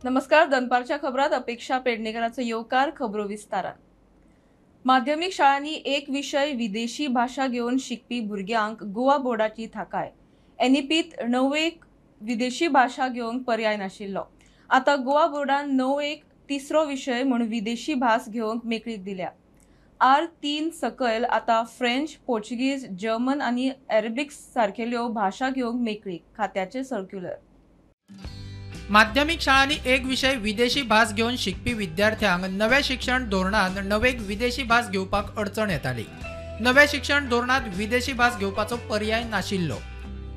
नमस्कार. दनपारच्या खबरात अपेक्षा पेडणेकरांचो येवकार. खबरो विस्तारान. माध्यमिक शाळांनी एक विषय विदेशी भाषा घेऊन शिकपी भुरग्यांक गोवा बोर्डाची थाकाय. एनईपीत एक विदेशी भाषा घेवंक पर्याय नाशिल्लो. आता गोवा बोर्डान एक तिसरो विषय म्हणून विदेशी भास घेवंक मेकळीक दिल्या. R3 सकयल आता फ्रेंच, पोर्चुगीज, जर्मन आणि अरेबिक सारखेल्यो भाषा घेवंक मेकळीक. खात्याचे सर्क्युलर. माध्यमिक शाळांनी एक विषय विदेशी भास घेऊन शिकपी विद्यार्थ्यांक नव्या शिक्षण धोरणात नवेक विदेशी भास घेवपाक अडचण येताली. नव्या शिक्षण धोरणात विदेशी भास घेवपाचो पर्याय नाशिल्लो.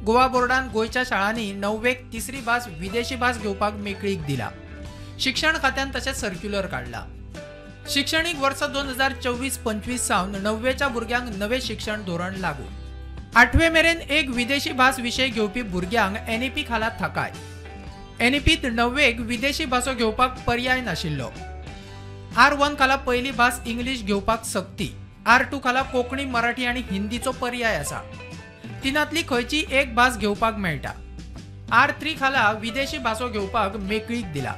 गोवा बोर्डान गोयच्या शाळांनी नवेक तिसरी भास विदेशी भास घेवपाक मेकळीक दिला. शिक्षण खात्यान तशें सर्क्युलर काढला. शिक्षणीक वर्स 2024-25 सावन 9वेच्या भुरग्यांक नवे शिक्षण धोरण लागू. 8वे मेरेन एक विदेशी भास विषय घेवपी भुरग्यांक एनईपी खाला थाकाय. एनईपीत नवेक विदेशी भासो घेवपाक पर्याय नाशिल्लो. R1 खाला पहिली भास इंग्लिश घेवपाक सक्ती. R2 खाला कोंकणी, मराठी आणि हिंदीचो पर्याय आसा. तिनातली खंयची एक भास घेवपाक मेळटा. R3 खाला विदेशी भासो घेवपाक मेकळीक दिला.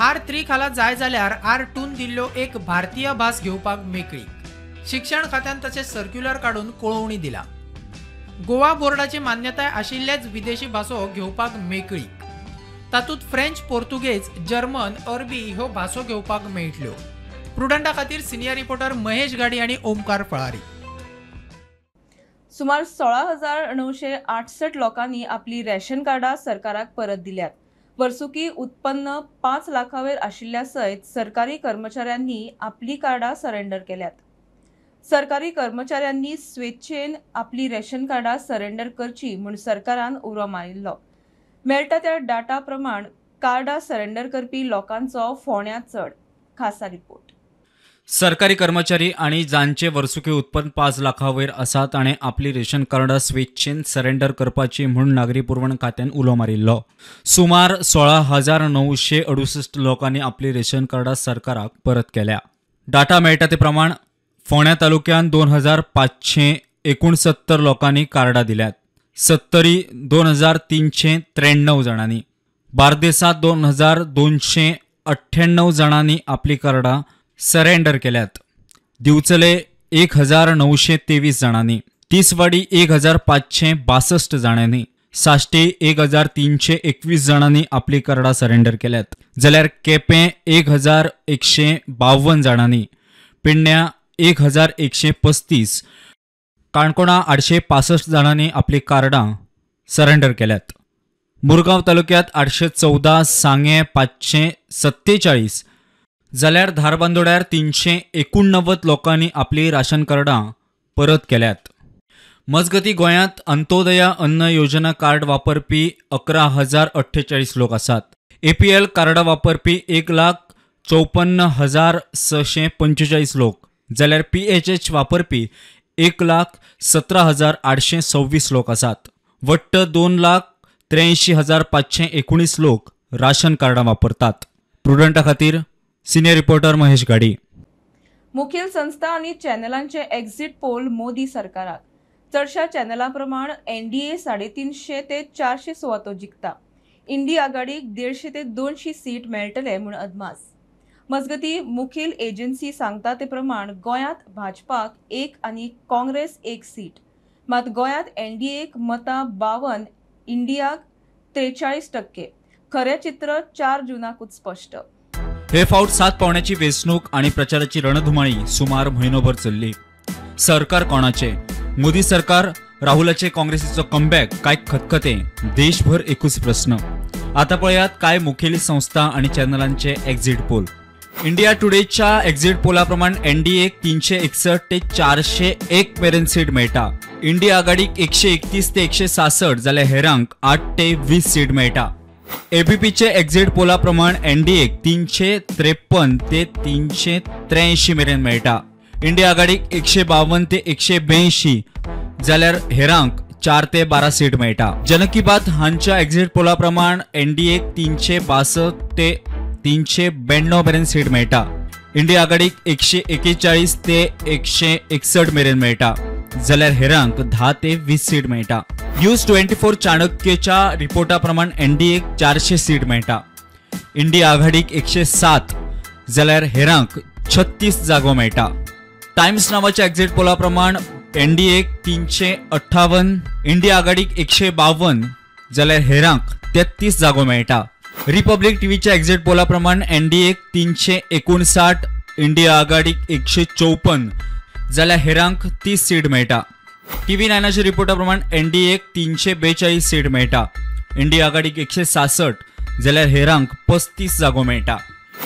R3 खाला जाय जाल्यार R2 दिल्लो एक भारतीय भास घेवपाक मेकळीक. शिक्षण खात्यान तशें सर्क्युलर काडून कळवणी दिला. गोवा बोर्डाची मान्यताय आशिल्लेच विदेशी भासो घेवपाक मेकळीक. तातूंत फ्रेंच, पोर्तुगेज, जर्मन, अरबी ह्यो भासो घेवपाक मेळटल्यो. प्रुडंटा खातीर सिनियर रिपोर्टर महेश गाडी आणि ओमकार फळारी. सुमार 16,968 लोकांनी आपली रेशन कार्डां सरकाराक परत दिल्यात. वर्सुकी उत्पन्न 5 लाखांवयर आशिल्ल्या सयत सरकारी कर्मचाऱ्यांनी आपली कार्डां सरेंडर केल्यात. सरकारी कर्मचाऱ्यांनी स्वेच्छेन आपली रेशन कार्डां सरेंडर करची म्हूण सरकारान उरो मारिल्लो. मेळटा त्या डाटा प्रमाण कार्डां सरेंडर करपी लोकांचो फोंड्यां चड. खासा रिपोर्ट. सरकारी कर्मचारी आणि जांचे वर्सुकी उत्पन्न 5 लाखांवयर आसा ताणें आपली रेशन कार्डां स्वेच्छेन सरेंडर करपाची म्हूण नागरी पुरवण खात्यान उलो मारिल्लो. सुमार 16,968 लोकांनी आपली रेशन कार्डां सरकाराक परत केल्या. डाटा मेळटा ते प्रमाण फोंड्या तालुक्यात 2,569 लोकांनी कार्डां दिल्यात. सत्तरी 2,393 जणांनी. बार्देसांत 2,298 जणांनी आपली कार्डां सरेंडर केल्यात. दिवचले 1,923 जणांनी. तिसवाडी 1,562 जणांनी. साश्टी 1,321 जणांनी आपली कार्डां सरेंडर केल्यात. जाल्यार केपें 1,152 जणांनी. पिण्या 1,135. काणकोणा 865 जणांनी आपली कार्डां सरेंडर केल्यात. मुरगांव तालुक्यात 814, सांगे 547, जाल्यार धारबांदोड्यार 389 लोकांनी आपली राशन कार्डां परत केल्यात. मजगती गोंयांत अंत्योदया अन्न योजना कार्ड वापरपी 11,048 लोक आसात. APL कार्डां वापरपी 1,54,645 लोक, जाल्यार PHH वापरपी 1,17,826 लोक आसात. वट्ट 2,83,519 लोक राशन कार्डां वापरतात. प्रुडंटा खातीर सिनियर रिपोर्टर महेश गाडी. मुखेल संस्था आणि चॅनलांचे एक्झिट पोल मोदी सरकाराक. चडशा चॅनलां प्रमाण NDA 350 ते 400 सुवातो जिखता. इंडिया आघाडीक 150 ते 200 सीट मेळटले म्हूण अदमास. मजगती मुखेल एजन्सी सांगता ते प्रमाण गोंयांत भाजपाक 1 आणि काँग्रेस 1 सीट. मात गोंयांत NDAक मतां 52, इंडियाक 43%. खरें चित्र 4 जूनाकूच स्पश्ट. हे फावट 7 पावण्याची वेंचणूक आणि प्रचाराची रणधुमाळी सुमार म्हयनोभर चल्ली. सरकार कोणाचे? मोदी सरकार, राहुलाचे काँग्रेसीचो कमबॅक काय खतखते? देशभर एकूच प्रश्न. आता पळयात काय मुखेली संस्था आणि चॅनलांचे एक्झिट पोल. इंडिया टुडेच्या एक्झिट पोलाप्रमाण NDAक 361 ते 401 मेरेन सीट मेळटा. इंडिया आघाडीक 131 ते 166, जाल्यार हेरांक 8 ते 20 सीट मेळटा. ABPचे एक्झिट पोलाप्रमाण NDAक 353 ते 383 मेरेन मेळटा. इंडिया आघाडीक 152 ते 182, जाल्यार हेरांक 4 ते 12 सीट मेळटा. जन की बात हांच्या एक्झिट पोलाप्रमाण NDAक 362 ते 392 मेरेन सीट मेळटा. इंडिया आघाडीक 141 ते 161 मेरेन मेळटा, जाल्यार हेरांक 10 ते 20 सीट मेळटा. न्यूज 24 चाणक्यच्या रिपोर्टा प्रमाण NDAक 400 सीट मेळटा. इंडिया आघाडीक 107 जाल्यार हेरांक 36 जागो मेळटा. टाइम्स नावाच्या एक्झिट पोला प्रमाण एनडीएक 358, इंडिया आघाडीक 152 जाल्यार हेरांक 33 जागो मेळटा. रिपब्लिक टीव्हीच्या एक्झिट पोला प्रमाण एनडीएक 359, इंडिया आघाडीक 154 जाल्यार हेरांक 30 सीट मेळटा. टीव्ही 9च्या रिपोर्टा प्रमाण एनडीएक 342 सीट मेळटा. इंडिया आघाडीक 166 जाल्यार हेरांक 35 जागो मेळटा.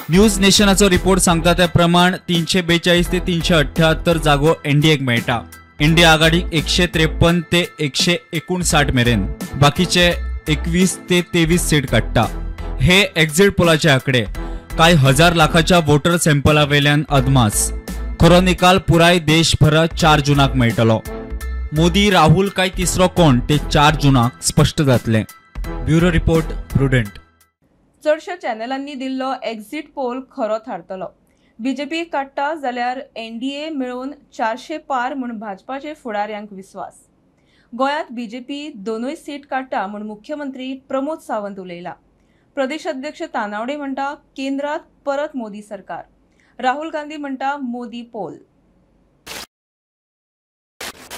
न्यूज नेशनाचो रिपोर्ट सांगता त्या प्रमाण 342 ते 378 जागो एनडीएक मेळटा. इंडिया आघाडीक 153 ते 159 मेरेन, बाकीचे 21 ते 23 सीट काडटा. हे एक्झिट पोलाचे आकडे कांय हजार लाखाच्या वोटर सॅम्पला वेल्यान अदमास. खरो निकाल पुराय देशभरात 4 जूनाक मेळटलो. मोदी राहुल काय तिसरो कोण ते 4 जूनाक स्पष्ट जातले. Bureau report prudent. चडशा चॅनलांनी दिल्लो एक्झिट पोल खरो थारतलो. बीजेपी काडटा जाल्यार एनडीए मेळून 400 पार म्हूण भाजपाचे फुडाऱ्यांक विस्वास. गोंयांत बीजेपी 2 सीट काडटा म्हूण मुख्यमंत्री प्रमोद सावंत उलयला. प्रदेश अध्यक्ष तानावडे म्हणटा केंद्रात परत मोदी सरकार. राहुल गांधी म्हणटा मोदी पोल.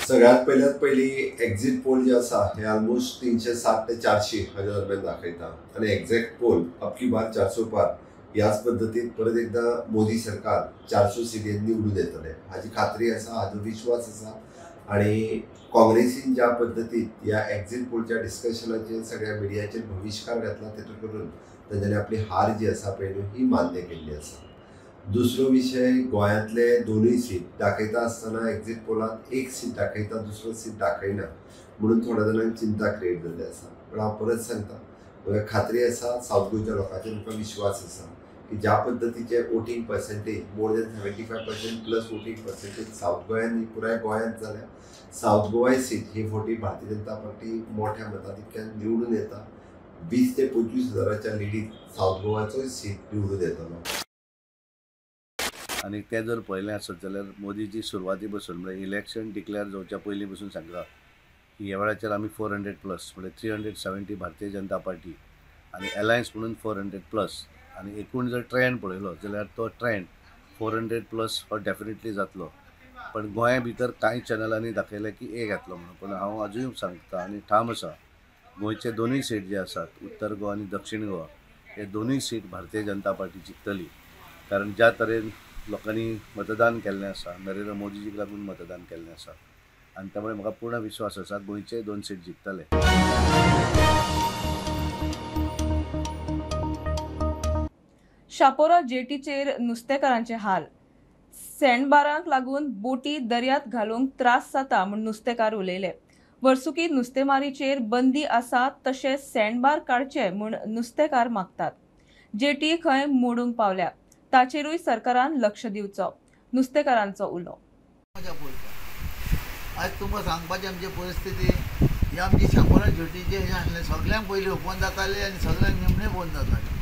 सगळ्यात पहिली एक्झिट पोल जे आसा हे ऑलमोस्ट 360 ते 400 हाच्या दरम्यान दाखयता आणि एक्झॅक्ट पोल अबकी बार 400 पार याच पद्दतीन परत एकदा मोदी सरकार 400 सिटींनी निवडून येतले हाची खात्री आसा, हाजो विश्वास आसा. आणि काँग्रेसीन ज्या पद्दतीन ह्या एक्झिट पोलच्या डिस्कशनाचेर सगळ्या मिडियाचेर भविष्कार घातला तेतून करून तांच्यानी आपली हार जी आसा पळय न्हू ही मान्य केल्ली आसा. दुसरो विषय गोंयांतले 2 सीट दाखयता आसतना एक्झिट पोलांत 1 सीट दाखयता, दुसरो सीट दाखयना म्हणून थोड्या जाणांक चिंता क्रिएट जाल्ली आसा. पण हांव परत सांगता म्हाका खात्री आसा, सावथ गोंयच्या लोकांचेर म्हाका विश्वास आसा की ज्या पद्दतीचे voting percentage more than 75% plus voting percentage south गोंयांत पुराय गोंयांत जाल्या सावथ गोवा सीट ही फावटी भारतीय जनता पार्टी मोठ्या मताधिक्यान निवडून येता. 20 ते 25 हजाराच्या लिडीत सावथ गोवाचोय सीट निवडून येतलो. आणि ते जर पळयलें आसत जाल्यार मोदीजी सुरवाती पासून म्हणजे इलेक्शन डिक्लेअर जावच्या पयलीं पासून सांगता की ह्या वेळाचेर आमी 400+ म्हणजे 370 भारतीय जनता पार्टी आणि अलायन्स म्हणून 400+ आणि एकूण जर ट्रेंड पळयलो जाल्यार तो ट्रेंड 400+ हो डेफिनेटली जातलो. पण गोंया भितर कांय चॅनलांनी दाखयलें की एक येतलो म्हणून. पण हांव आजूय सांगता आनी ठाम आसा गोंयचे 2 सीट जे आसात उत्तर गोवा आनी दक्षिण गोवा हे 2 सीट भारतीय जनता पार्टी जिखतली. कारण ज्या तरेन लोकांनी मतदान केल्लें आसा, नरेंद्र मोदीजीक लागून मतदान केल्लें आसा आनी त्यामुळे म्हाका पूर्ण विश्वास आसा गोंयचे 2 सीट जिखतले. शापोरा जेटीचेर नुस्तेकारांचे हाल. सँडबारांक लागून बोटी दर्यांत घालूंक त्रास जाता म्हूण नुस्तेकार उलयले. वर्सुकी नुस्तेमारीचेर बंदी आसा तशेंच सँडबार काडचे म्हूण नुस्तेकार मागतात. जेटी खंय मोडूंक पावल्या ताचेरूय सरकारान लक्ष दिवचो. नुस्तेकारांचो उलो. आज तुमकां सांगपाची आमची परिस्थिती ही आमची शापोरा जेटीचे हे आसलें सगळ्यांक पयलीं ओपन जाताले आनी सगळ्यांक निमणे बंद जाताले.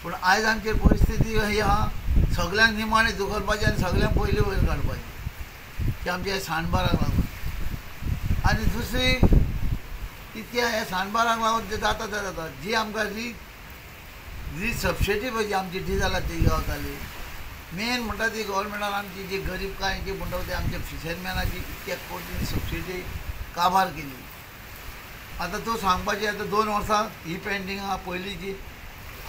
पूण आयज आमची परिस्थिती ही आहा सगळ्यांक निमाणे धुकलपाचें आनी सगळ्यांक पयलीं वयर काडपाचें की आमच्या ह्या सांडबाराक लागून. आनी दुसरी तितके ह्या सांडबाराक लागून ते जाता ते जाता जी आमकां जी सबसिडी पळय जी आमची डिझेलाक ती गावताली मेन म्हणटा ती गव्हर्मेंटान आमची जी गरीब कांय म्हणटा ते आमच्या फिशरमॅनाची इतक्या कोटी सबसिडी काबार केली. आतां तूं सांगपाचें आतां 2 वर्सां ही पेंडींग आहा पयलींची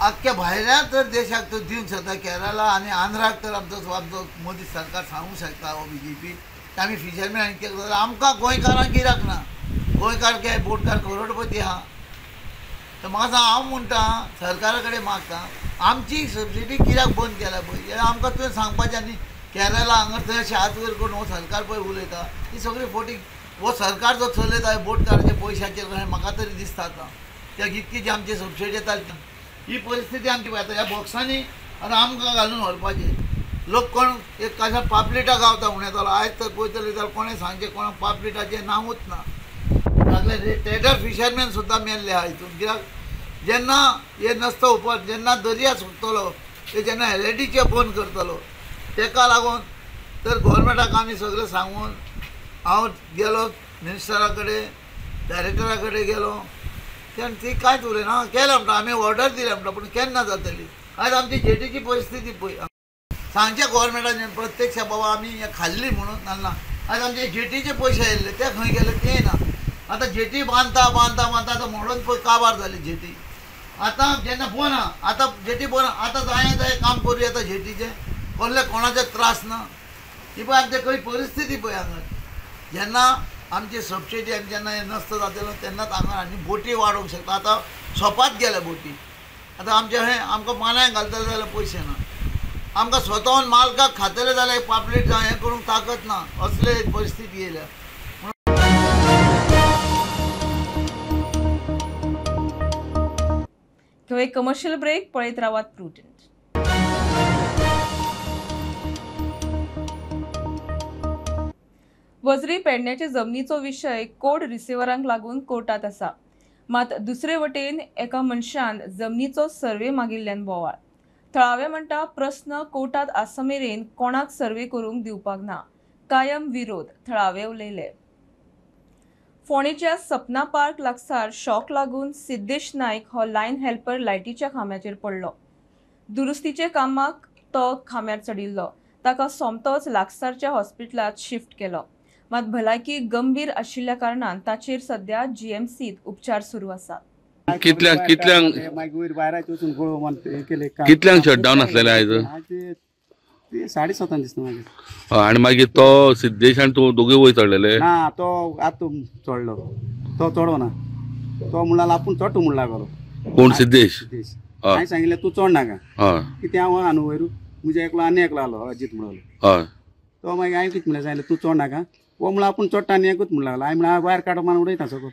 आख्ख्या भायल्या तर देशाक तो दिवंक शकता. केरळा आनी आंध्राक तर आमचो मोदी सरकार सांगूंक शकता हो बीजेपी की आमी फिशरमॅन कितें करता. आमकां गोंयकारांक कित्याक ना? गोंयकार काय बोटकार करोडपती आहा. तर म्हाका सांग हांव म्हणटा सरकारा कडेन मागता आमची सबसिडी कित्याक बंद केल्या पळय आमकां तुवें सांगपाचें. आनी केरळा हांगा थंय अशें हात वयर करून हो सरकार पळय उलयता ही सगळी फोटी हो सरकार जो चलयता बोटकाराच्या पयशाचेर कशें म्हाका तरी दिसता. आतां कित्याक इतकी जी आमची सबसिडी येता ही परिस्थिती आमची पळय ह्या बॉक्सांनी आतां आमकां घालून व्हरपाचें. लोक कोण एक कशें पापलेटा गावता म्हणून येतालो आयज तर पळयतले जाल्यार कोणें सांगचें कोणाक पापलेटाचें नांवूच ना. लागले ट्रेडर फिशरमॅन सुद्दां मेल्ले आहा हितून. कित्याक जेन्ना हे नसता उपर जेन्ना दर्या सुकतलो ते जेन्ना एलईडीचे बंद करतलो तेका लागून तर गव्हर्मेंटाक आमी सगळें सांगून हांव गेलो मिनिस्टरा कडेन डायरेक्टरा कडेन गेलो ती कांयच उलयना केलें म्हणटा आमी ऑर्डर दिली म्हणटा पूण केन्ना जातली आयज आमची जेटीची परिस्थिती पळय सांगचे गोवोरमेंटान प्रत्यक्ष बाबा आमी हें खाल्ली म्हणून नासना आयज आमचे जेटीचे पयशे येयल्ले ते खंय गेले तें ना आतां जेटी बांदता आतां मोडून पळय काबार जाली जेटी आतां जेन्ना पोना आतां जेटी पोना आतां जाय काम करूं येता जेटीचें कसले कोणाचे त्रास ना ही पळय आमची खंय परिस्थिती पळय हांगा जेन्ना आमची सबसिडी आमी जेन्ना हें नसता जातलो तेन्नाच हांगा आनी बोटी वाडोवंक शकता आतां सोंपात गेल्या बोटी आतां आमचें हें आमकां मानाय घालतले जाल्यार पयशे ना आमकां स्वताहून मालकाक खातले जाल्यार पापलेट हें करूंक ताकत ना असले परिस्थिती येयल्या किंवा एक कमर्शियल ब्रेक पळयत रावात प्रुडंट. वजरी पेडण्याचे जमनीचो विशय कोड रिसिव्हरांक लागून कोर्टात आसा मात दुसरे वटेन एका मनशान जमनीचो सर्वे मागिल्ल्यान बोवाळ. थळावे म्हणटा प्रस्न कोर्टात आसा मेरेन कोणाक सर्वे करूंक दिवपाक ना कायम विरोध थळावे उलयले. फोणेच्या सपना पार्क लागसार शॉक लागून सिद्धेश नायक हो लायन हेल्पर लायटीच्या खांब्याचेर पडलो. दुरुस्तीचे कामाक तो खांब्यार चडिल्लो ताका सोमतोच लागसारच्या हॉस्पिटलात शिफ्ट केलो मात भलायकी गंभीर आशिल्ल्या कारणान ताचेर सध्या जीएमसीत उपचार सुरू आसात. कितल्यांक शटडावन आसलेले आयज 7:30 दिसता मागीर आणि मागीर तो सिद्धेश आनी तूं दोगूय वयर चडलेले ना तो आतां चडलो तो चडो ना तो म्हणला आपूण चडटो म्हण लागलो कोण सिद्धेश हांवें सांगिल्लें तूं चड नाका हय कितें हांव आनू वयर म्हजे एकलो आनी एकलो आलो अजीत म्हणलो हय तो मागीर हांवें कितें म्हणलें सांगिल्लें तूं चड नाका वो म्हणला आपूण चडटा आनी एकूच म्हण लागलो हांवें म्हणलें भायर काडो मारून उडयता सगळो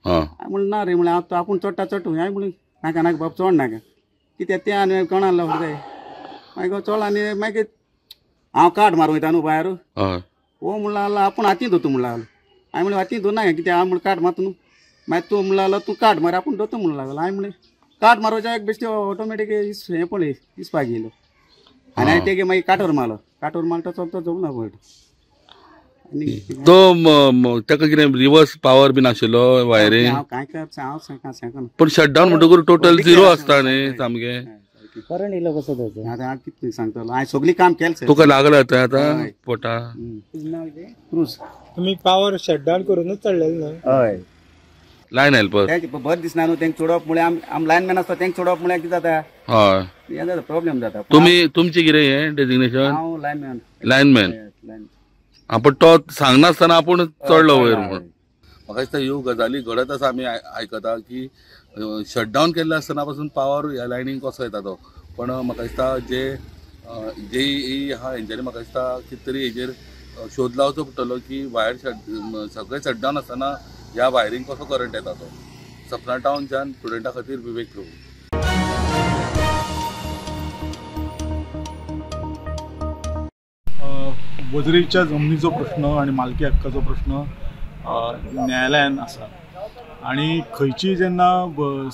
हांवें म्हणलें ना रे म्हणलें हांव आपूण चडटा चडटो हांवें म्हणलें नाका नाका बाब चड नाका कित्याक तें आनी कोण आसलो जाय मागीर चड आनी मागीर हांव काट मारूं वयता न्हू भायर वो म्हणून लागलो आपूण हातीन दोतों म्हण लागलो हांवें म्हणलें हातीन दोन नाका कित्याक हांव म्हणून काट मारता न्हू मागीर तूं म्हणून लागलो तूं काट मार आपूण दोतों म्हण लागलो हांवें म्हणलें काट मारोवच्या एक बेश्टे ऑटोमॅटीक हें पळय दिसपाक येयलो आनी हांवें तेगे मागीर काटोर मारलो तो चलतो जमना पळय तो ताका कितें रिवर्स पावर बीन आशिल्लो वायरींग हांव कांय करता हांव सांगना पण शटडावन म्हणटकूच टोटल झिरो आसता न्ही सामकें करंट येयलो कसो तो आतां हांव कितें सांगतलो हांवें सगळीं काम केलें तुका लागला थंय आतां पोटा क्रूज तुमी पावर शटडावन करूनच चडलेले न्हू हय लायन हेल्पर बरें दिसना न्हू तेंक चोडप म्हळ्यार आम लायनमॅन आसता तेंक चोडप म्हळ्यार कितें जाता हय हें जाता प्रॉब्लेम जाता तुमचें कितें हें डेजिग्नेशन हांव लायनमॅन पण तो सांगनासतना आपूण चडलो वयर म्हणून म्हाका दिसता ह्यो गजाली घडत आसा आमी आयकता की शटडावन केल्ले आसतना पासून पावर ह्या लायनीक कसो येता तो पण म्हाका दिसता जे आहा हेंच्यांनी म्हाका दिसता कितें तरी हेजेर शोध लावचो पडटलो की वायर सगळें शटडावन आसतना ह्या वायरींग कसो करंट येता तो. सपना टाउनच्यान स्टुडंटा खातीर विवेक प्रभू. वजरेच्या जमनीचो प्रश्न आणि मालकी हक्काचो प्रश्न न्यायालयान आसा आणि खंयची जेन्ना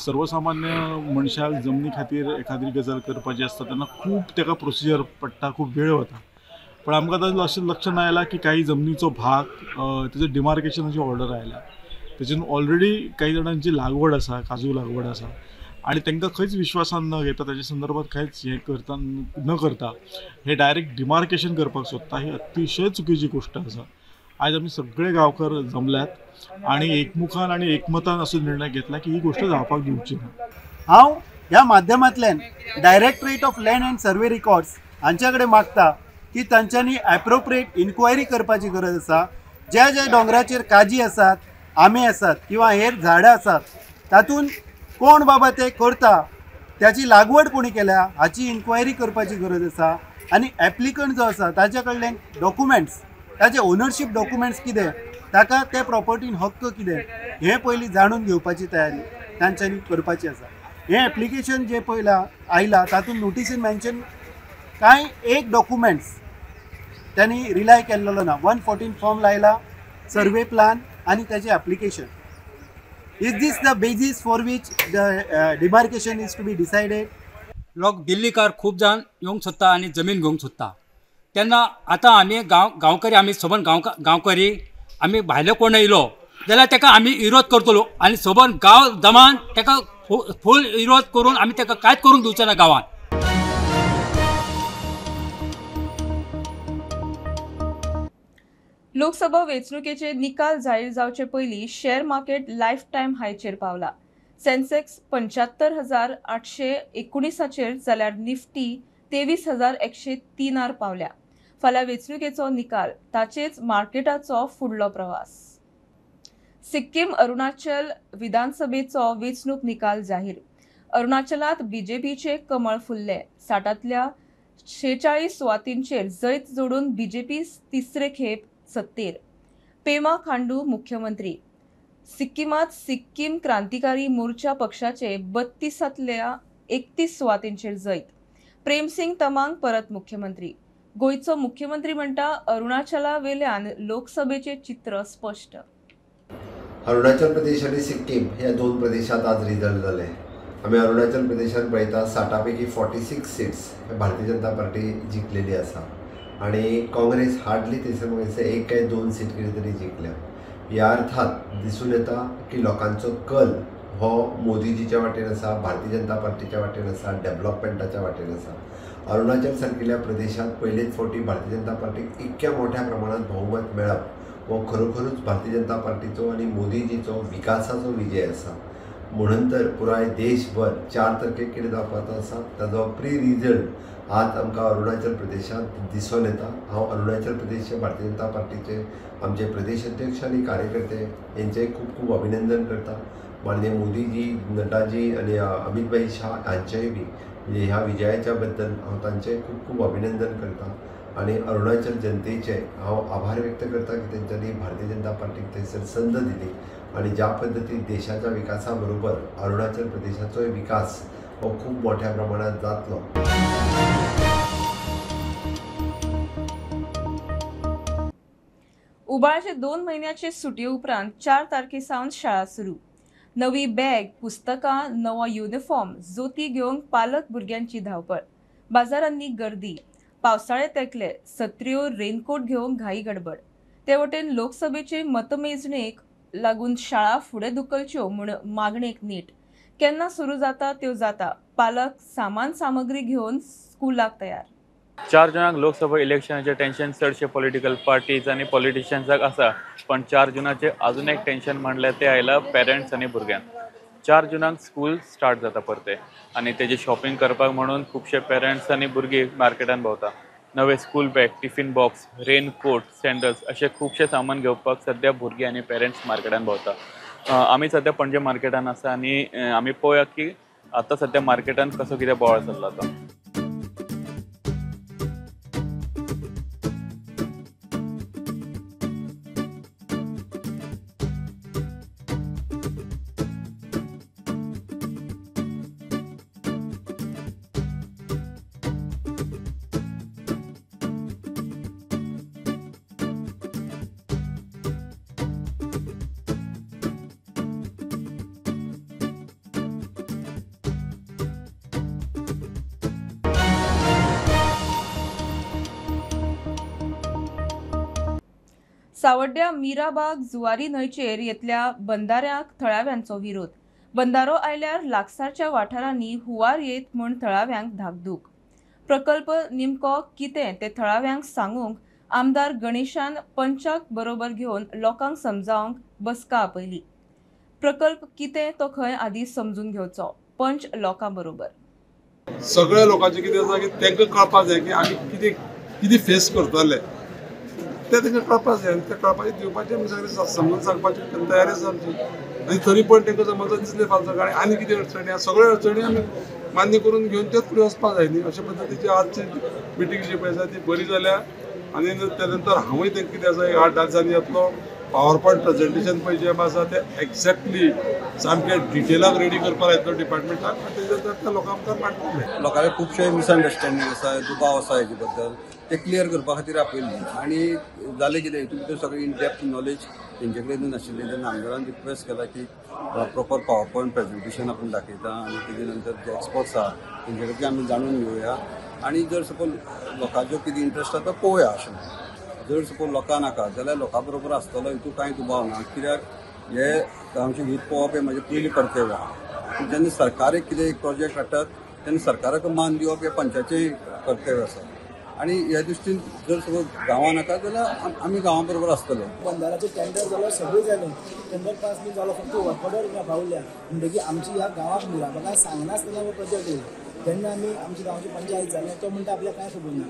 सर्वसामान्य मनशाक जमनी खातीर एखादी गजाल करपाची आसता तेन्ना खूब ताका प्रोसिजर पडटा खूब वेळ वता पण आमकां आतां अशें लक्षांत आयलां की काही जमनीचो भाग तेजे डिमार्केशनाची ऑर्डर आयल्या तेतून ऑलरेडी काही जाणांची लागवड आसा काजू लागवड आसा आणि तांकां खंयच विश्वासान न घेता ताच्या संदर्भात कांयच हें करता न करता हे डायरेक्ट डिमार्केशन करपाक सोदता ही अतिशय चुकीची गोष्ट आसा. आज आमी सगळे गांवकार जमल्यात आणि एकमुखान आणि एकमतान असो निर्णय घेतला की ही गोष्ट जावपाक दिवची ना. हांव ह्या माध्यमांतल्यान directorate of land and survey records हांच्या कडेन मागता की तांच्यांनी ॲप्रोप्रिएट इन्क्वायरी करपाची गरज आसा. ज्या ज्या दोंगराचेर काजी आसात आंबे आसात किंवा हेर झाडां आसात तातूंत कोण बाबा ते करता त्याची लागवड कोणी केल्या हाची इन्क्वायरी करपाची गरज आसा आनी एप्लिकंट जो आसा ताचे कडल्यान डॉक्युमेंट्स ताचे ओनरशीप डॉक्युमेंट्स कितें ताका ते प्रॉपर्टीन हक्क कितें हें पयलीं जाणून घेवपाची तयारी तांच्यांनी करपाची आसा. हें एप्लिकेशन जें पयला आयला तातूंत नोटिसीन मेन्शन कांय एक डॉक्युमेंट्स त्यांनी रिलाय केल्लो ना. 114 फॉर्म लायला सर्वे प्लान आनी ताचें application. Is this the basis for which the demarcation is to be decided? लोक दिल्लीकार खूब जाण येवंक सोदता आनी जमीन घेवंक सोदता तेन्ना आतां आमी गांवकरी आमी सबंद गांवकरी आमी भायलो कोण येयलो जाल्यार ताका आमी विरोध करतलो आनी सबंद गांव जमान ताका फूल विरोध करून आमी ताका कांयच करूंक दिवचें ना गांवांत. लोकसभा वेंचणुकेचे निकाल जाहीर जावचे पयलीं शेअर मार्केट लायफ टायम हायचेर पावला. सेन्सेक्स 75,819 जाल्यार निफ्टी 23,103 पावल्या. फाल्यां वेंचणुकेचो निकाल ताचेच मार्केटाचो फुडलो प्रवास. सिक्कीम अरुणाचल विधानसभेचो वेंचणूक निकाल जाहीर. अरुणाचलांत बीजेपीचे कमळ फुल्ले. 60तल्या 46 सुवातींचेर जैत जोडून बीजेपी तिसरे खेप सत्तेर. पेमा खांडू मुख्यमंत्री. सिक्कीमात सिक्कीम क्रांतिकारी मोर्चा पक्षाचे 32तल्या 31 सुवातींचेर जैत. प्रेमसिंग तमांग परत मुख्यमंत्री. गोंयचो मुख्यमंत्री म्हणटा अरुणाचला वेल्यान लोकसभेचे चित्र स्पष्ट. अरुणाचल प्रदेश आणि सिक्कीम ह्या दोन प्रदेशात आज रिझल्ट जाले. आम्ही अरुणाचल प्रदेशात पळयता 60 पैकी 46 सीट्स भारतीय जनता पार्टी जिंकलेली आसा आणि काँग्रेस हार्डली थंयसर 1 काय 2 सीट कितें तरी जिंकल्या. ह्या अर्थात दिसून येता की लोकांचो कल हो मोदीजीच्या वाटेन आसा, भारतीय जनता पार्टीच्या वाटेन आसा, डेव्हलपमेंटाच्या वाटेन आसा. अरुणाचल सारकिल्ल्या प्रदेशात पयलेच फावटी भारतीय जनता पार्टीक इतक्या मोठ्या प्रमाणात बहुमत मेळप हो खरोखरूच भारतीय जनता पार्टीचो आणि मोदीजीचो विकासाचो विजय आसा. म्हणून तर पुराय देशभर 4 तारखेक कितें जावपाचो आसा ताजो प्री रिजल्ट आज आमकां अरुणाचल प्रदेशात दिसून येता. हांव अरुणाचल प्रदेशचे भारतीय जनता पार्टीचे आमचे प्रदेश अध्यक्ष आणि कार्यकर्ते यांचेय खूप खूप अभिनंदन करता. माननीय मोदीजी, नड्डाजी आणि अमित भाई शाह हांचेय बी म्हणजे ह्या विजयाच्या बद्दल हांव तांचेय खूप खूप अभिनंदन करता आणि अरुणाचल जनतेचे हांव आभार व्यक्त करता की तेंच्यांनी भारतीय जनता पार्टीक थंयसर संद दिली आणि ज्या पद्दतीन देशाच्या विकासा बरोबर अरुणाचल प्रदेशाचोय विकास हो खूप मोठ्या प्रमाणात जातलो. उबाळाचे 2 महिन्याचे सुटये उपरांत 4 तारखेसावन शाळा सुरू. नवी बॅग, पुस्तकां, नवो युनिफॉर्म, जोती घेवंक पालक भुरग्यांची धांवपळ. बाजारांनी गर्दी. पावसाळे तेंकले. सत्र्यो, रेनकोट घेवंक घाई गडबड. ते वटेन लोकसभेचे मतमेजणेक लागून शाळा फुडें धुकलच्यो म्हूण मागणेक नीट. केन्ना सुरू जाता त्यो जाता. पालक सामान सामग्री घेवन स्कुलाक तयार. 4 जुनाक लोकसभा इलेक्शनाचे टेन्शन चडशे पॉलिटिकल पार्टीज आणि पॉलिटिशियन्साक आसा, पण 4 जुनाचे अजून एक टेन्शन म्हणल्यार ते आयला पेरंट्स आणि भुरग्यांक. 4 जुनाक स्कूल स्टार्ट जाता परते आणि तेजी शॉपिंग करपाक म्हणून खुबशे पेरंट्स आणि भुरगीं मार्केटान भोंवता. नवे school bag, tiffin box, raincoat, sandals अशें खुबशे सामान घेवपाक सध्या भुरगीं आणि पेरंट्स मार्केटान भोंवता. आमी सध्या पणजे मार्केटान आसा आणि आमी पळोवया की आतां सध्या मार्केटान कसो कितें बोवाळ चल्ला आतां. सावड्ड्या मीराबाग जुवारी न्हंयचेर येतल्या बंदाऱ्याक थळाव्यांचो विरोध. बंदारो आयल्यार लागसारच्या वाठारांनी हुंवार येत म्हूण थळाव्यांक धाकधूक. प्रकल्प निमको कितें ते थळाव्यांक सांगूंक आमदार गणेशान पंचाक बरोबर घेवन लोकांक समजावंक बसका आपयली. प्रकल्प कितें तो खंय आदी समजून घेवचो. पंच लोकां बरोबर. सगळ्या लोकांचे कितें आसा की तांकां कळपाक जाय की आमी कितें कितें फेस करतले ते तांकां कळपाक जाय. ते कळपाचें दिवपाचें आमी सगळें समजून सांगपाची तयारी आसा आमची. आनी तरी पण तांकां समज दिसलें फालतू आनी कितें अडचणी आसा सगळ्यो अडचणी आमी मान्य करून घेवन तेच फुडें वचपाक जाय न्ही. अशे पद्दतीची आजची मिटींग जी पळय आसा ती बरी जाल्या. आनी त्या नंतर हांवूय तांकां कितें आसा 8 दिसांनी येतलो. पावर पॉयंट प्रेजेंटेशन पळय जें आसा तें एक्झॅक्टली सामकें डिटेलाक रेडी करपाक येतलो डिपार्टमेंटाक आनी तेजे नंतर त्या लोकांक आमकां मांडटले. लोकांचे खुबशे मिसअंडरस्टँडींग आसा, दुबाव आसा हेजे बद्दल ते क्लियर करपा खातीर आपयल्ली. आनी जालें कितें हितून भितर सगळें इन डेप्थ नॉलेज तेंचे कडेन नाशिल्लें तेन्ना आमदारान रिक्वेस्ट केला की प्रॉपर पावर पॉयंट प्रेजेंटेशन आपूण दाखयता आनी तेजे नंतर जे एक्सपर्ट्स आहा तेंचे कडच्यान आमी जाणून घेवया. आनी जर सपोज लोकांचो कितें इंट्रस्ट आसा तो पळोवया. अशें जर सपोज लोकां नाका जाल्यार लोकां बरोबर आसतलो हितून कांय दुबाव ना. कित्याक हे आमचे यूथ पळोवप हे म्हजें पयलीं कर्तव्य आहा. जेन्ना सरकार कितें एक प्रोजेक्ट हाडटात तेन्ना सरकाराक मान दिवप हे पंचायतीचें कर्तव्य आसा. आणि ह्या दृश्टीन जर सगळं गांवां नाका जाल्यार आमी गांवां बरोबर आसतले. बंधाराचें टेंडर जाल्यार सगळें जालें, टेंडर पास बी जालो, फक्त वर्क ऑर्डर पावल्या म्हणटकीर आमची ह्या गांवांक म्हाका सांगनासतना हो प्रोजेक्ट येयलो. तेन्ना आमी आमची गांवची पंचायत जालें, तो म्हणटा आपल्याक कांय खबर ना,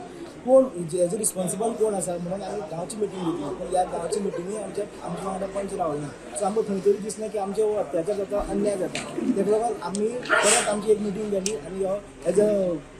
कोण हेजो रिस्पॉन्सिबल कोण आसा म्हणून आमी गांवची मिटींग घेतली. पूण ह्या गांवची मिटिंगी आमच्या वांगडा पंच रावना. सो आमकां खंय तरी दिसलें की आमचे अत्याचार जाता, अन्याय जाता. तेका लागून आमी परत आमची एक मिटींग जाली आनी एज अ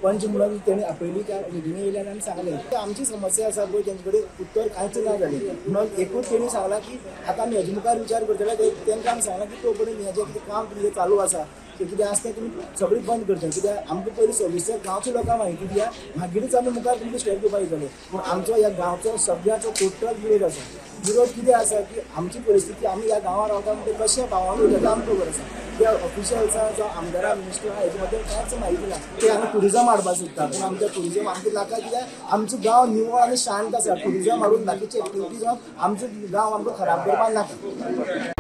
पंच म्हणून तेणी आपयली. त्या मिटिंगे येयल्यार आमी सांगलें आमची समस्या आसा पळय तेंचे कडेन उत्तर कांयच ना जालें. म्हणून एकूच तेणी सांगलां की आतां आमी हेजे मुखार विचार करतले. तेंकां आमी सांगलां की तो पर्यंत हेजें कितें काम तुमचें चालू आसा तें कितें आसा तें तुमी सगळें बंद करचें. कित्याक आमकां पयलीं सविस्तर गांवच्या लोकांक म्हायती दिया, मागीरच आमी मुखार तुमकां स्टेप घेवपाक येतले. पूण आमचो ह्या गांवचो सगळ्याचो टोटल विरोध आसा. विरोध कितें आसा की आमची परिस्थिती आमी ह्या गांवांत रावता म्हणजे कशें भावांनी उलयता आमकां खबर आसा. त्या ऑफिशियल्सां जो आमदारा मिनिस्टर आहा हेजे बद्दल कांयच म्हायती ना. ते आमी टुरिजम हाडपाक सोदता, पूण आमच्या टुरिजम आमकां नाका. कित्याक आमचो गांव निवळ आनी शांत आसा. टुरिजम हाडून बाकीचे एक्टिविटीज आमचो गांव आमकां खराब करपाक नाका.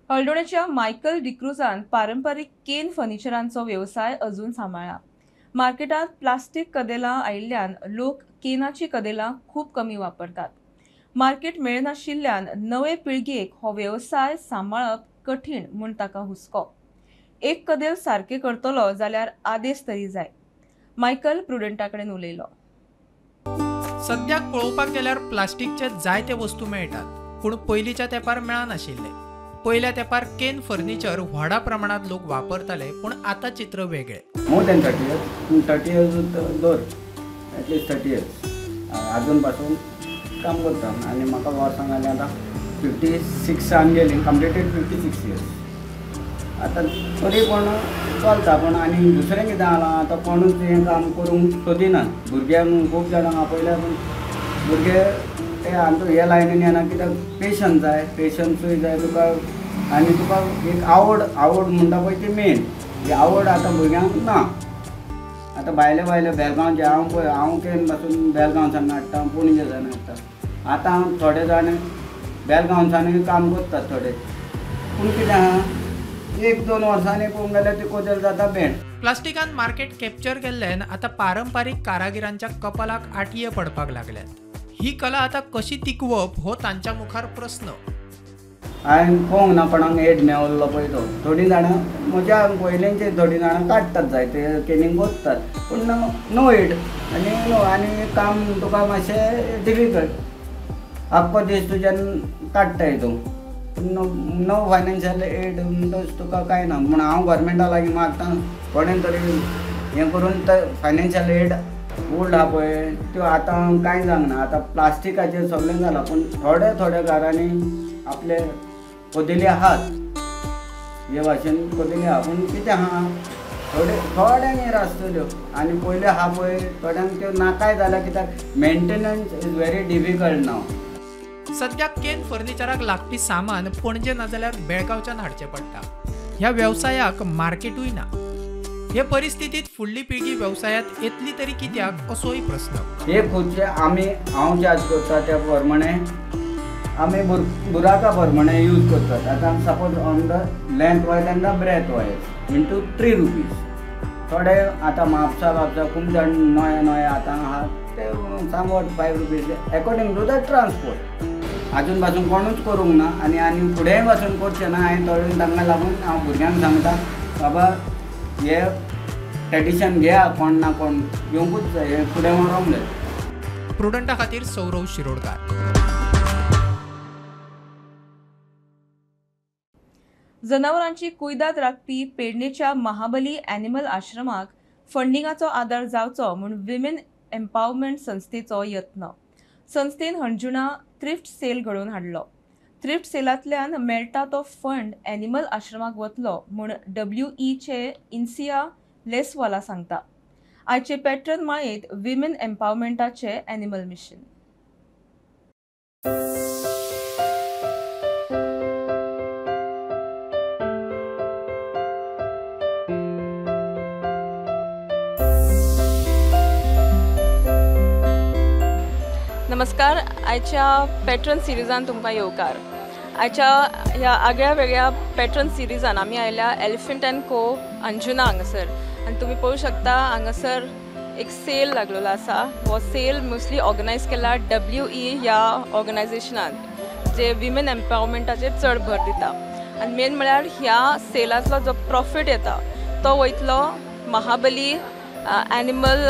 हळदोणेच्या मायकल डिक्रूजान पारंपारीक केन फर्निचरांचो व्यवसाय अजून सांबाळ्ळा. मार्केटांत प्लास्टीक कदेलां आयिल्ल्यान लोक केनाची कदेलां खूब कमी वापरतात. मार्केट मेळनाशिल्ल्यान नवे पिळगेक हो व्यवसाय सांबाळप कठीण म्हूण ताका हुस्को. एक कदेल सारके करतलो जाल्यार आदेश तरी जाय. मायकल प्रुडंटा कडेन उलयलो. सद्याक पळोवपाक गेल्यार प्लास्टीकचे जायते वस्तू मेळटात, पूण पयलींच्या तेंपार मेळनाशिल्ले. पयल्या तेंपार केन फर्निचर व्हडा प्रमाणात लोक वापरताले, पूण आतां चित्र वेगळें. मोर दॅन 30 इयर्स दर एटलिस्ट 30 इयर्स अजून पासून काम करता. आनी म्हाका वर्सां जालीं आतां 56 गेली, कंप्लिटेड 56 इयर्स. आतां तरी पूण चलता. पूण आनी दुसरें कितें जालां आतां कोणूच हें काम करूंक सोदिनात. भुरग्यांक खूब जाणांक आपयल्या पूण भुरगे ते आमचो हे लायनीन येना. कित्याक पेशन्स जाय, पेशन्सूय जाय तुका. आनी तुका एक आवड म्हणटा पळय ती मेन. ही आवड आतां भुरग्यांक ना. आतां भायले बेळगांवचे हांव केन पासून बेळगांवसान हाडटा, पणजेसान हाडटा. आतां थोडे जाण बेळगांवसानूय काम करतात थोडे. पूण कितें आहा 1-2 वर्सांनी पळोवंक गेल्यार ती कोदेल जाता बेंड. प्लास्टिकान मार्केट कॅप्चर केल्ल्यान आतां पारंपारीक कारागिरांच्या कपलाक आटये पडपाक लागल्यात. ही कला आतां कशी टिकवप हो तांच्या मुखार प्रस्न. हांवें पळोवंक ना कोणाक एड मेळिल्लो पळय तो. थोडीं जाणां म्हज्या पयलींचे थोडीं जाणां काडटात जायते केनींग कोत्तात, पूण नो एड. आनी काम तुका मातशें डिफिकल्ट. आख्खो दीस तुज्यान काडटा हितून. नो फायनान्शियल एड तुका कांय ना. म्हूण हांव गव्हर्मेंटा लागीं मागता कोणें तरी हें करून फायनान्शियल एड ओल्ड आहा पळय त्यो आतां कांय जावना. आतां प्लास्टिकाचेर सगळें जालां, पूण थोड्या घरांनी आपले कोदेली आहात. हे भाशेन कोदेली आहा, पूण कितें आहा थोड्यांक हेर आसतल्यो. आनी पयल्यो आहा पळय थोड्यांक त्यो नाकाय जाल्या. कित्याक मेंटेनन्स इज व्हेरी डिफिकल्ट नाव. सद्याक केन फर्निचराक लागपी सामान पणजे नाजाल्यार बेळगांवच्यान हाडचें पडटा. ह्या वेवसायाक मार्केटूय ना. हे परिस्थितीत फुडली पिळगी व्यवसायात येतली तरी कित्याक असोय प्रश्न. हे खुदचे हांव चार्ज करता त्या प्रमाणे आमी बुराका प्रमाणे यूज करतात. आतां suppose on the length wise and the breadth wise into 3 rupees. थोडे आतां म्हापसा खूब जाण नये आतां आहात ते सांगोट 5 rupees according to the transport. आजून पासून कोणूच करूंक ना आनी फुडेंय पासून करचें ना. हांवें थोडे तांकां लागून हांव भुरग्यांक सांगता बाबा हे ट्रेडिशन घ्या, कोण ना कोण घेवंकूच जाय. हे फुडें व्हरोंक जाय. प्रुडंटा खातीर सौरव शिरोडकार. जनावरांची कुयदाद राखपी पेडणेच्या महाबली एनिमल आश्रमाक फंडिंगाचो आदार जावचो म्हूण विमेन एम्पावरमेंट संस्थेचो यत्न. संस्थेन हणजुणा थ्रिफ्ट सेल घडोवन हाडलो. थ्रिफ्ट सेलांतल्यान मेळटा तो फंड एनिमल आश्रमाक वतलो म्हूण WE इन्सिया लेसवाला सांगता. आयचे पॅट्रन माळयेंत विमेन एम्पावरमेंटाचे एनिमल मिशन. नमस्कार. आयच्या पॅटर्न सिरिजान तुमकां येवकार. आयच्या ह्या आगळ्या वेगळ्या पॅटर्न सिरिजान आमी आयल्या एलिफंट अँड को अंजुना हांगासर. आनी तुमी पळोवंक शकता हांगासर एक सेल लागलेलो आसा. हो सेल मोस्टली ऑर्गनायज केला WE ह्या ऑर्गनायझेशनान जे विमेन एम्पावरमेंटाचेर चड भर दिता. आनी मेन म्हळ्यार ह्या सेलांतलो जो प्रॉफीट येता तो वयतलो महाबली एनिमल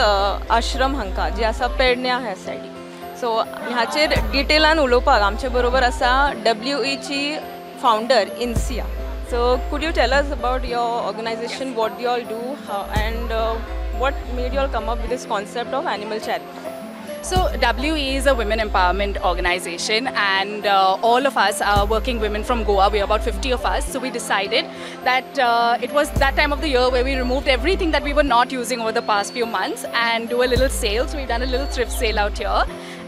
आश्रम हांकां जे आसा पेडण्या ह्या सायडीक. सो हाचेर डिटेलान उलोवपाक आमचे बरोबर आसा WE ची founder Insiya. So could you tell us about your organisation, what you all do and what made you all come up with this concept of animal charity? So WE is a women empowerment organization, and all of us are working women from Goa. We are about 50 of us. So we decided that it was that time of the year where we removed everything that we were not using over the past few months and do a little sale. So we've done a little thrift sale out here.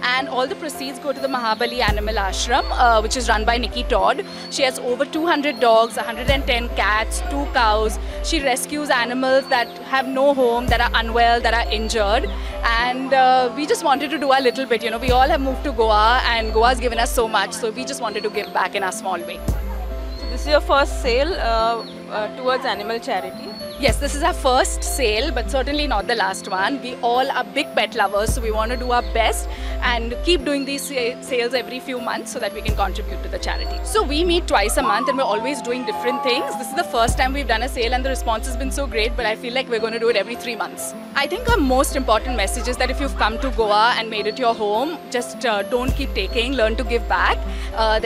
And all the proceeds go to the Mahabali Animal Ashram, which is run by Nikki Todd. She has over 200 dogs, 110 cats, 2 cows. She rescues animals that have no home, that are unwell, that are injured. And we just wanted to do a little bit. You know, we all have moved to Goa, and Goa has given us so much. So we just wanted to give back in a small way. So this is your first sale towards animal charity? Yes, this is our first sale, but certainly not the last one. We all are big pet lovers, so we want to do our best and keep doing these sales every few months so that we can contribute to the charity. So we meet twice a month and we're always doing different things. This is the first time we've done a sale and the response has been so great, but I feel like we're going to do it every 3 months. I think our most important message is that if you've come to Goa and made it your home, just don't keep taking, learn to give back.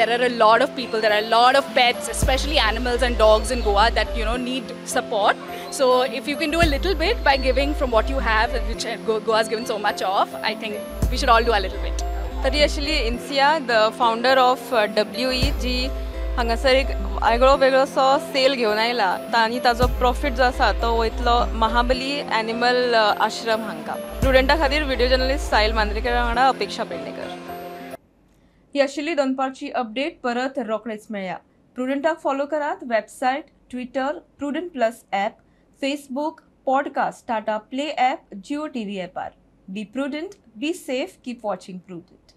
There are a lot of people, there are a lot of pets, especially animals and dogs in Goa that, you know, need support. So if you can do a little bit by giving from what you have, which Goa has given so much of, I think we should all do a little bit. तरी actually Insiya the founder of WE ji हांगासर एक वेगळो वेगळोसो sale घेवन आयला आनी ताजो profit जो आसा तो वयतलो महाबली एनिमल आश्रम हांकां. प्रुडंटा खातीर व्हिडिओ जर्नलिस्ट साहिल मांद्रेकर वांगडा अपेक्षा पेडणेकर. ही आशिल्ली दोनपारची अपडेट. परत रोखडेच मेळया. प्रुडंटाक फॉलो करात. Website, Twitter, prudent plus app, Facebook, podcast, Tata Play app, Jio TV app. Be prudent, be safe, keep watching Prudent.